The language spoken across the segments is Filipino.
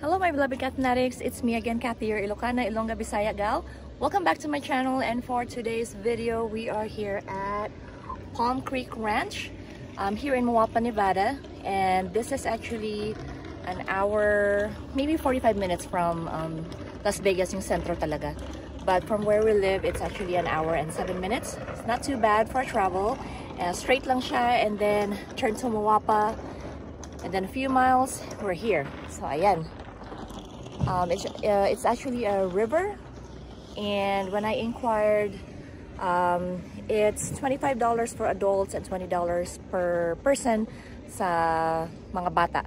Hello my beloved cat fanatics, it's me again, Kathy, your Ilocana, Ilongga, Bisaya gal. Welcome back to my channel, and for today's video, we are here at Palm Creek Ranch. I'm here in Moapa, Nevada, and this is actually an hour, maybe 45 minutes from Las Vegas, yung sentro talaga. But from where we live, it's actually an hour and 7 minutes. It's not too bad for travel. Straight lang siya, and then turn to Moapa, and then a few miles, we're here. So ayan. It's actually a river, and when I inquired, it's $25 for adults and $20 per person sa mga bata.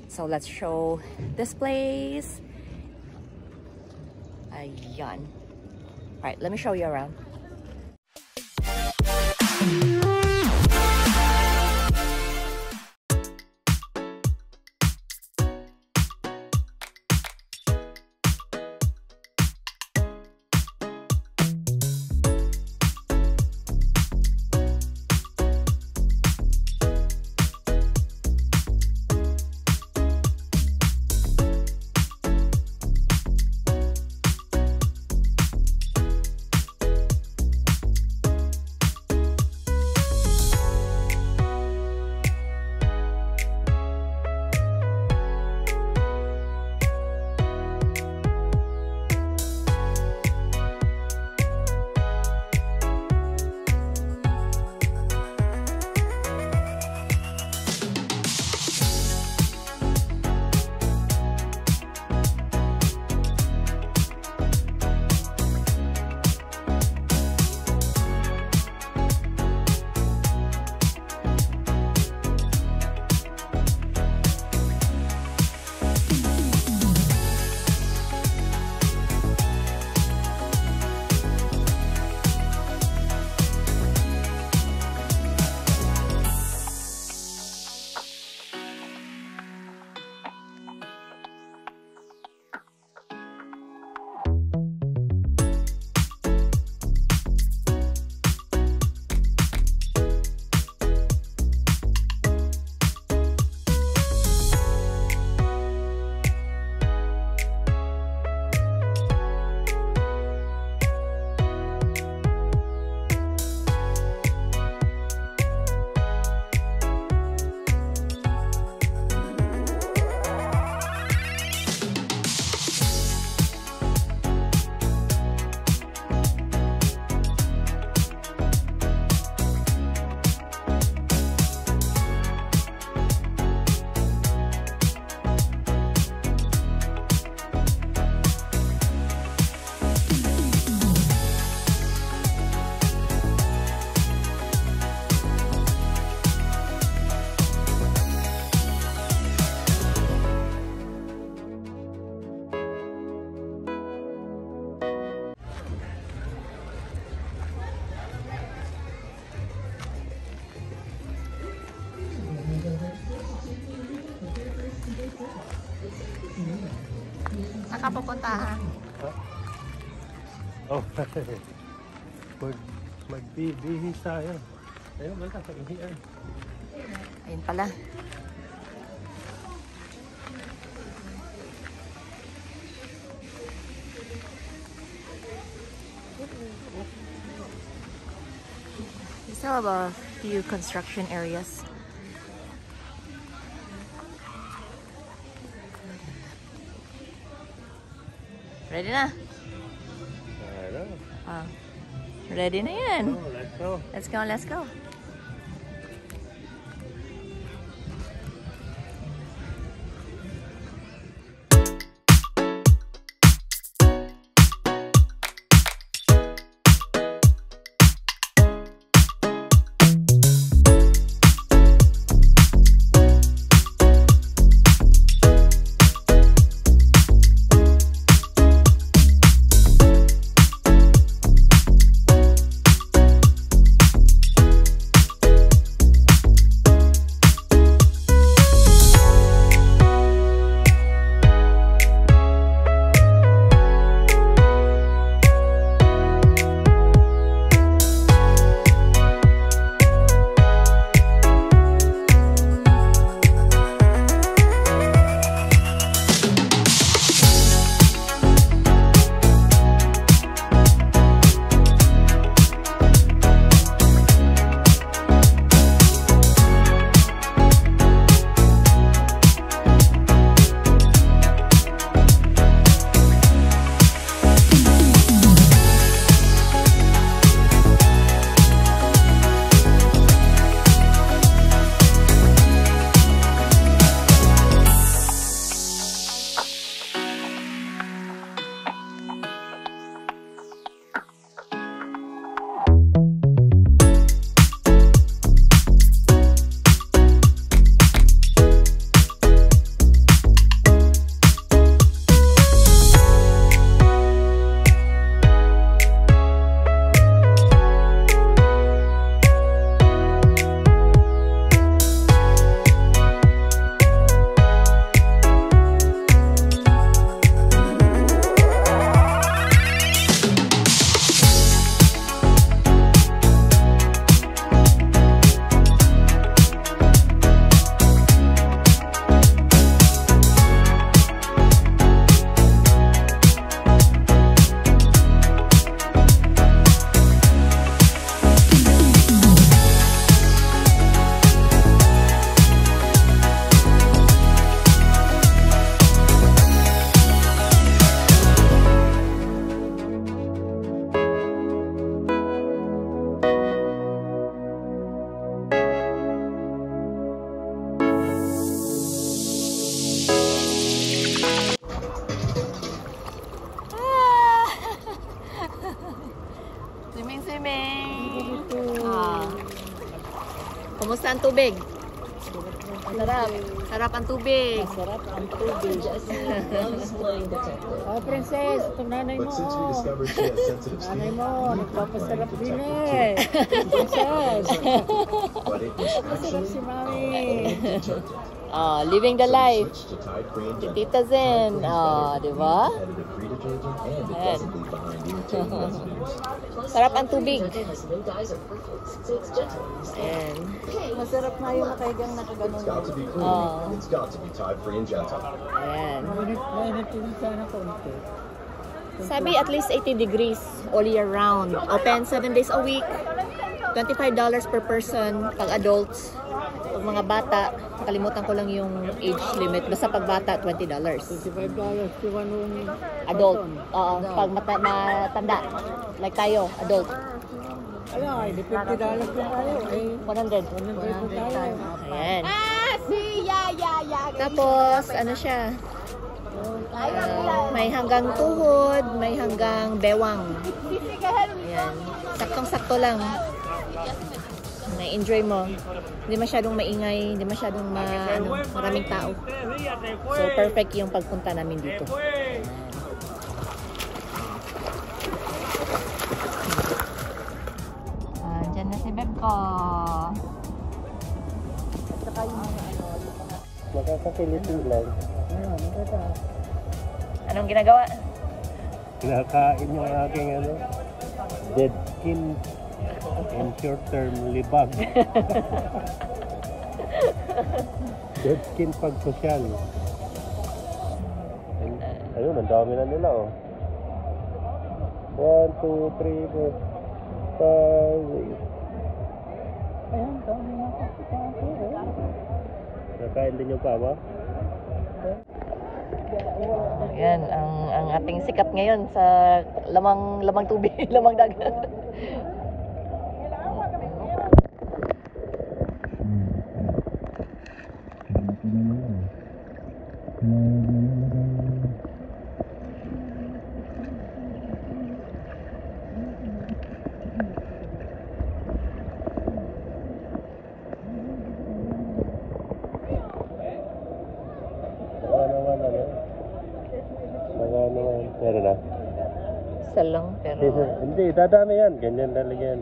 So let's show this place. Ayan. Alright, let me show you around. Nakapupuntahan. Oh, magbibihis tayo. Ayun, basta sa ihian. Ayun pala. We still have a few construction areas. Ready na? Ready na yan. Oh, let's go. Let's go, let's go. ang tubig. Sarap. Sarap ang tubig. Sarap ang tubig. Oh, princess, itong nanay mo. But since we discovered she has sensitive Nanay skin, mo, we nagpapasarap put din protective eh. Princess. but it was Sarap actually si mami. detergent. Oh, living the So we life. switched to Tide Free and Gentle. Tita Zen. Oh, di ba? Competitive free detergent and it Ayan. doesn't leave behind irritating residues. Sarap ang tubig. Ayan. Masarap na yung nakahigang nakaganon. It's got to be clean. Oh. It's got to be Tide Free and Gentle. Ayan. Mainit din sana konti. Sabi at least 80 degrees all year round. Open 7 days a week. $25 per person pag adults. Pag mga bata, nakalimutan ko lang yung age limit. Basta pag bata, $20. $25 to one Adult. Oo, pag matanda. Like tayo, adult. Ay, di $50 lang tayo. Eh, 100. 100 tayo. Ayan. Tapos, ano siya? May hanggang tuhod, may hanggang bewang. Ayan. Saktong-sakto lang. Na-enjoy mo. Hindi masyadong maingay, hindi masyadong maraming tao. So, perfect yung pagpunta namin dito. Diyan na si Beb ko. Makakapilitin lang. Anong ginagawa? Kinakain yung aking dead skin and short-term libag. Dead skin pag social. Ayun, ang dami na nila oh. 1, 2, 3, 4, 5, 6. Ayan, dami na ako. Nakain din yung papa? Yan ang ating sikat ngayon sa lamang tubig, lamang dagat. Meron na. Isa lang, pero... Hindi, dadami yan. Ganyan talaga yan.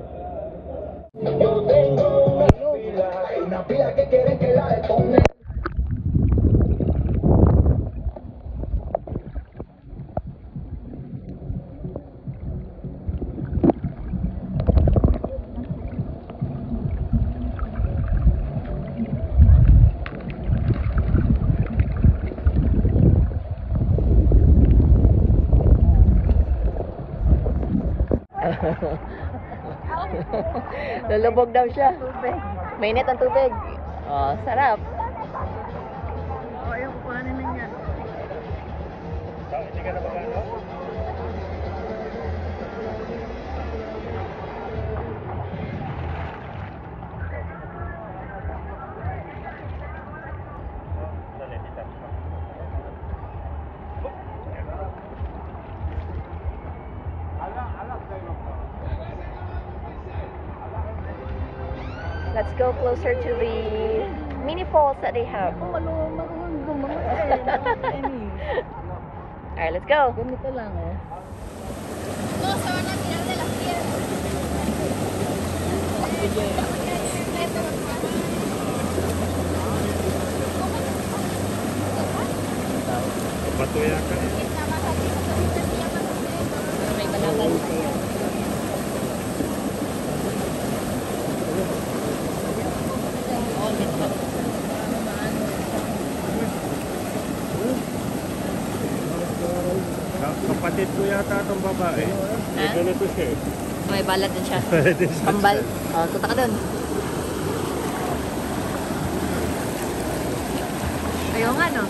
Lulubog daw siya. Mainit ang tubig. Oh, sarap. Ayaw ko kuhanin na yan. Hindi ka na magano? Let's go closer to the mini falls that they have. Alright, let's go. Ganito lang eh. Batuya ka eh. May kalaban siya. Kapatid ko yata itong babae. May ganito siya eh. May balat din siya. Pwede siya. Kambal. Oh, tuta ka dun. Ayaw nga, no?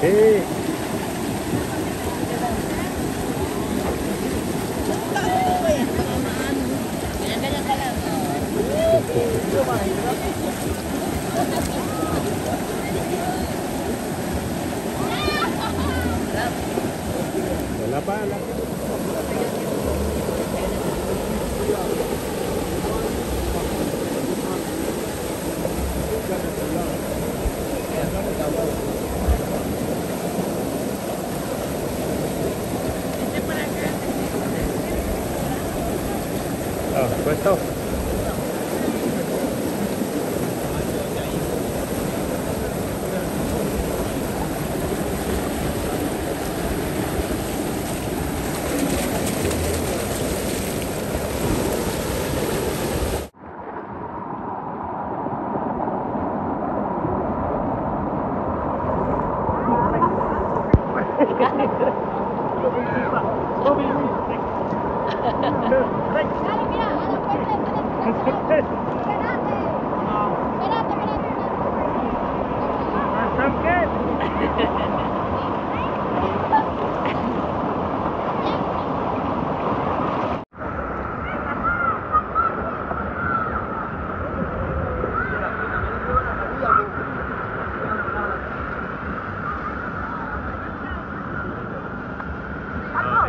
Eh, Ganyan ka lang.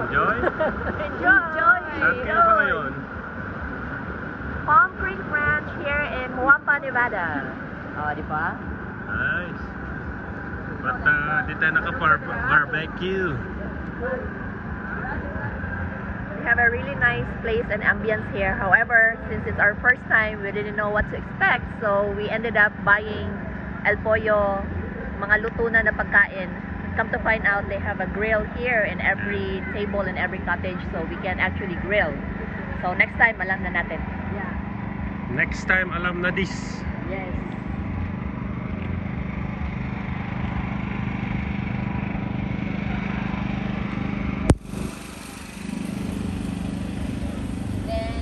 Enjoy? Enjoy! Saan kayo ba ngayon? Palm Creek Ranch here in Muapa, Nevada. Oh, di ba? Nice. But di tayo naka-barbecue. We have a really nice place and ambience here. However, since it's our first time, we didn't know what to expect. So we ended up buying El Pollo, mga luto na pagkain. Come to find out, they have a grill here in every table in every cottage, so we can actually grill. So next time, alam na natin. Yeah. Next time, alam na this. Yes. Then,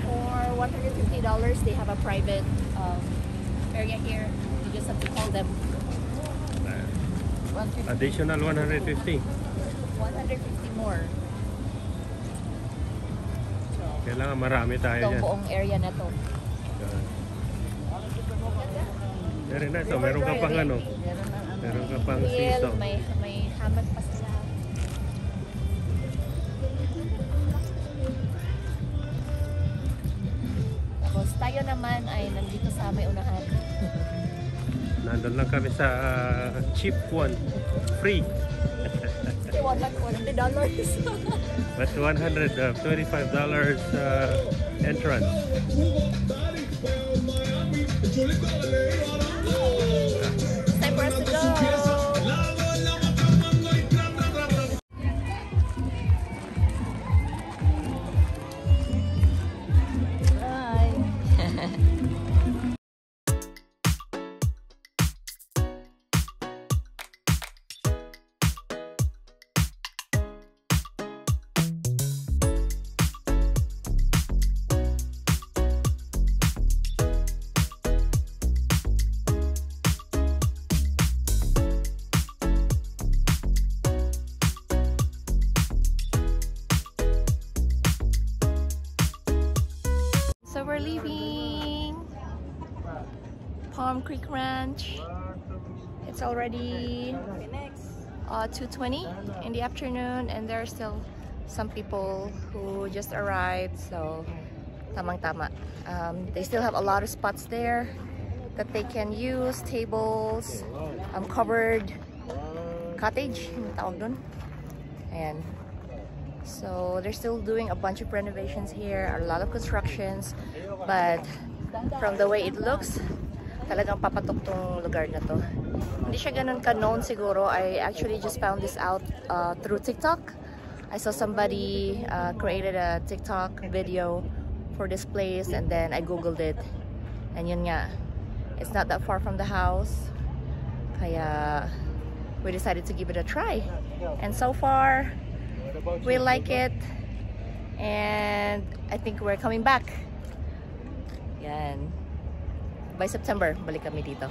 for $150, they have a private area here. You just have to call them. Additional 150. 150 more. Kailangan marami tayo Itong dyan. buong area na to. Meron na ito. Meron ka pang ano. Meron ka pang siso. May hamad pa sila. Tapos tayo naman ay nandito sa may unahan. Nandun lang kami sa cheap one. Free. $100. But $125 entrance. Time for us to go. So we're leaving Palm Creek Ranch. It's already 2:20 in the afternoon, and there are still some people who just arrived, so tamang-tama. They still have a lot of spots there that they can use, tables, covered cottage, yung tawag dun. Ayan. So they're still doing a bunch of renovations here, a lot of constructions, but from the way it looks, talagang papatok tong lugar na to. Hindi siya ganun ka-known siguro. I actually just found this out through TikTok. I saw somebody created a TikTok video for this place, and then I googled it, and yun nga, it's not that far from the house, kaya we decided to give it a try, and so far we like it, and I think we're coming back. Yan. By September, balik kami dito.